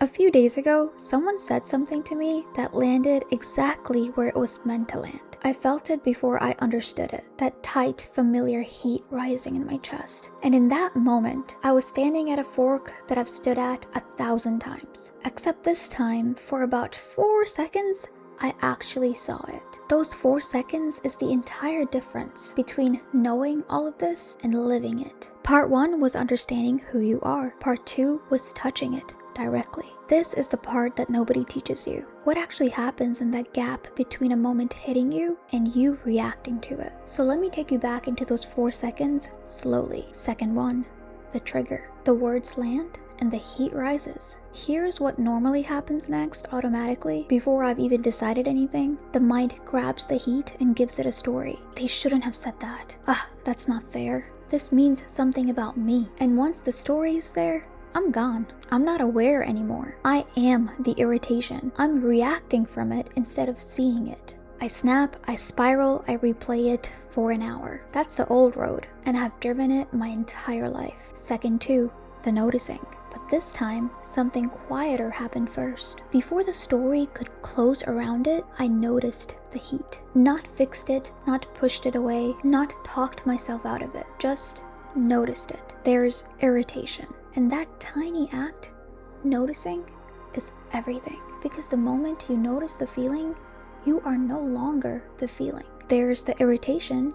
A few days ago, someone said something to me that landed exactly where it was meant to land. I felt it before I understood it, that tight, familiar heat rising in my chest. And in that moment, I was standing at a fork that I've stood at 1,000 times. Except this time, for about 4 seconds, I actually saw it. Those 4 seconds is the entire difference between knowing all of this and living it. Part 1 was understanding who you are. Part 2 was touching it directly. This is the part that nobody teaches you. What actually happens in that gap between a moment hitting you and you reacting to it. So let me take you back into those 4 seconds slowly. Second 1, the trigger. The words land and the heat rises. Here's what normally happens next automatically. Before I've even decided anything, the mind grabs the heat and gives it a story. They shouldn't have said that. That's not fair. This means something about me. And once the story is there, I'm gone. I'm not aware anymore. I am the irritation. I'm reacting from it instead of seeing it. I snap, I spiral, I replay it for an hour. That's the old road, and I've driven it my entire life. Second 2, the noticing. But this time, something quieter happened first. Before the story could close around it, I noticed the heat. Not fixed it, not pushed it away, not talked myself out of it. Just noticed it. There's irritation. And that tiny act, noticing, is everything. Because the moment you notice the feeling, you are no longer the feeling. There's the irritation,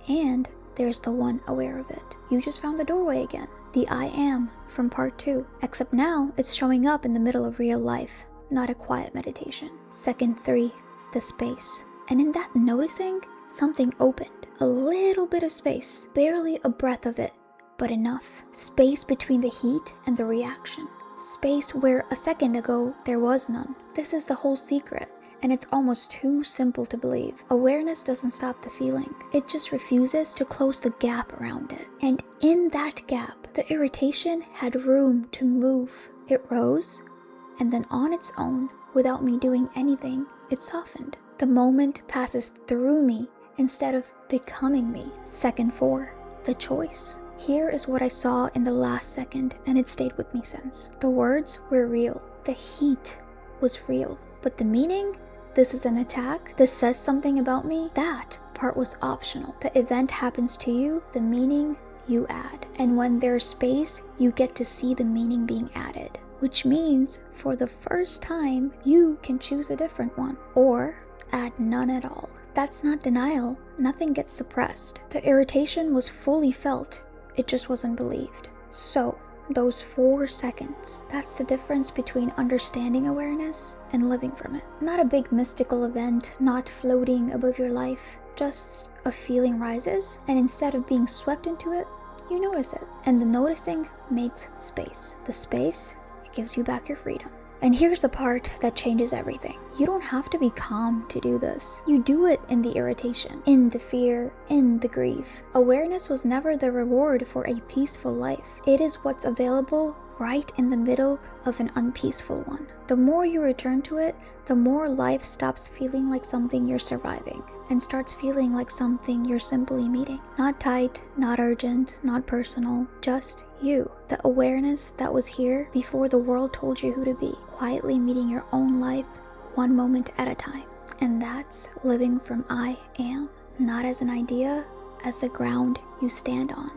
and there's the one aware of it. You just found the doorway again. The I am from part 2. Except now, it's showing up in the middle of real life, not a quiet meditation. Second 3, the space. And in that noticing, something opened. A little bit of space, barely a breath of it, but enough. Space between the heat and the reaction. Space where a second ago there was none. This is the whole secret, and it's almost too simple to believe. Awareness doesn't stop the feeling. It just refuses to close the gap around it. And in that gap, the irritation had room to move. It rose, and then on its own, without me doing anything, it softened. The moment passes through me instead of becoming me. Second 4, the choice. Here is what I saw in the last second, and it stayed with me since. The words were real. The heat was real. But the meaning? This is an attack? This says something about me? That part was optional. The event happens to you, the meaning you add. And when there's space, you get to see the meaning being added. Which means, for the first time, you can choose a different one. Or add none at all. That's not denial. Nothing gets suppressed. The irritation was fully felt. It just wasn't believed. So, those 4 seconds, that's the difference between understanding awareness and living from it. Not a big mystical event, not floating above your life, just a feeling rises, and instead of being swept into it, you notice it. And the noticing makes space. The space, it gives you back your freedom. And here's the part that changes everything. You don't have to be calm to do this. You do it in the irritation, in the fear, in the grief. Awareness was never the reward for a peaceful life. It is what's available right in the middle of an unpeaceful one. The more you return to it, the more life stops feeling like something you're surviving and starts feeling like something you're simply meeting. Not tight, not urgent, not personal, just you. The awareness that was here before the world told you who to be, quietly meeting your own life one moment at a time. And that's living from I am, not as an idea, as the ground you stand on.